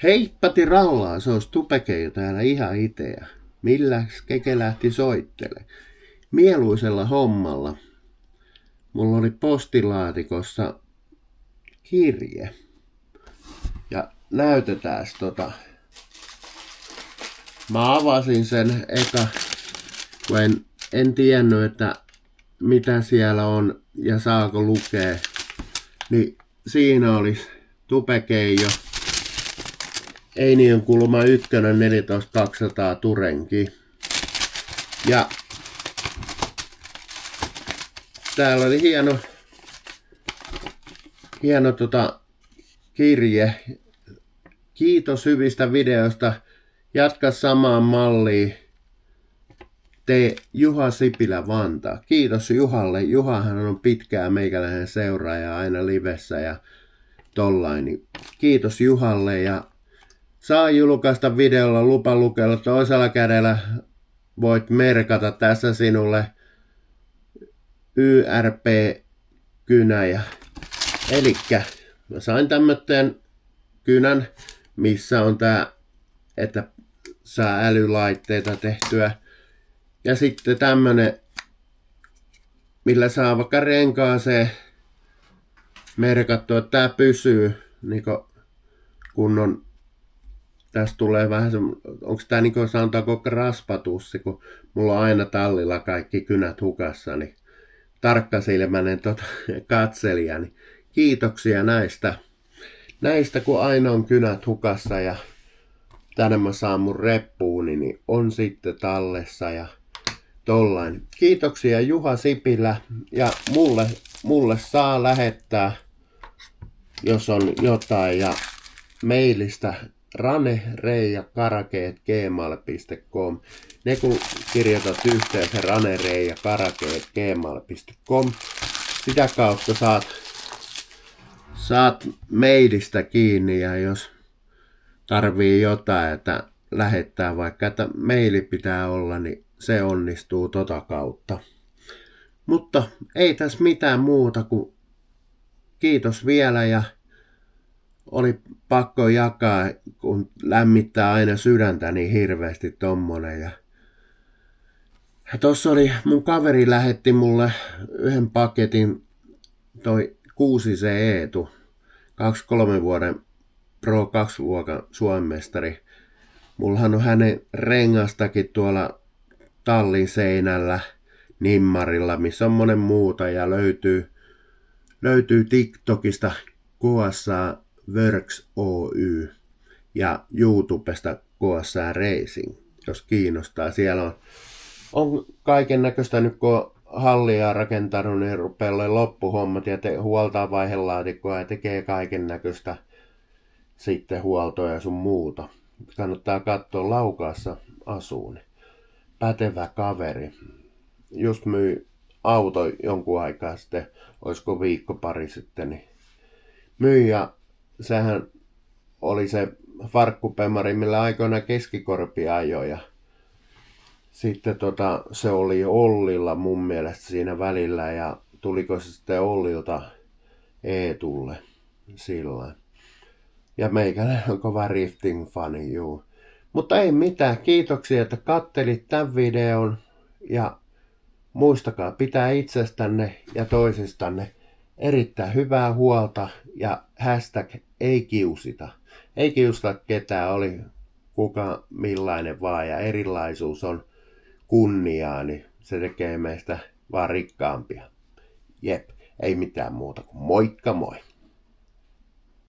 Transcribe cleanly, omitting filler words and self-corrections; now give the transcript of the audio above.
Heippati rallaa, se olisi Tupeke täällä ihan iteä. Milläs keke lähti soittele? Mieluisella hommalla. Mulla oli postilaatikossa kirje. Ja näytetääs Mä avasin sen eka, kun en tiennyt, että mitä siellä on ja saako lukea. Niin siinä olisi Tupekeijo. Einiön kulma 1, 14200 Turenki. Ja täällä oli hieno kirje. Kiitos hyvistä videoista. Jatka samaan malliin. Tee Juha Sipilä Vantaa. Kiitos Juhalle. Juhahan on pitkää meikäläinen seuraaja aina livessä ja tollain. Niin kiitos Juhalle ja saa julkaista videolla lupalukeella. Toisella kädellä voit merkata tässä sinulle YRP-kynä. Elikkä mä sain tämmöten kynän, missä on tää, että saa älylaitteita tehtyä. Ja sitten tämmönen, millä saa vaikka renkaaseen merkattua, että tää pysyy niinku kunnon. Tässä tulee vähän onko tää niinku sanotaanko raspatussi, kun mulla on aina tallilla kaikki kynät hukassa, niin tarkkasilmäinen katselija, niin kiitoksia näistä, kun aina on kynät hukassa ja tänne mä saan mun reppuuni, niin on sitten tallessa ja tollain. Kiitoksia Juha Sipilä ja mulle saa lähettää, jos on jotain ja mailista ranereija.karakeet@gmail.com. Ne kun kirjoitat yhteen se ranereija.karakeet@gmail.com. Sitä kautta saat mailista kiinni ja jos tarvii jotain, että lähettää vaikka, että maili pitää olla, niin se onnistuu kautta. Mutta ei tässä mitään muuta kuin kiitos vielä ja oli pakko jakaa, kun lämmittää aina sydäntä niin hirveästi tommonen. Ja tossa oli, mun kaveri lähetti mulle yhden paketin, toi 6C Eetu, 23 vuoden Pro 2-luokan Suomenmestari. Mullahan on hänen rengastakin tuolla tallin seinällä nimmarilla, missä on monen muuta ja löytyy TikTokista KSA Works Oy ja YouTubesta KSA Racing, jos kiinnostaa. Siellä on kaiken näköistä nyt kun on hallia rakentanut, niin rupeaa olemaan loppuhommat ja huoltaa vaihelaatikkoa ja tekee kaiken näköistä sitten huoltoa ja sun muuta. Kannattaa katsoa, Laukaassa asuu. Pätevä kaveri. Just myi auto jonkun aikaa sitten, olisiko viikko pari sitten, niin myi ja sehän oli se farkkupemari, millä aikoina Keskikorpi ajoi ja sitten se oli Ollilla mun mielestä siinä välillä ja tuliko se sitten Ollilta Eetulle sillä. Ja meikäläinen on kova rifting-fani, juu. Mutta ei mitään, kiitoksia, että kattelit tämän videon ja muistakaa pitää itsestänne ja toisistanne erittäin hyvää huolta ja hashtag ei kiusita. Ei kiusata ketään, oli kuka millainen vaan ja erilaisuus on kunniaa, niin se tekee meistä vaan rikkaampia. Jep, ei mitään muuta kuin moikka moi!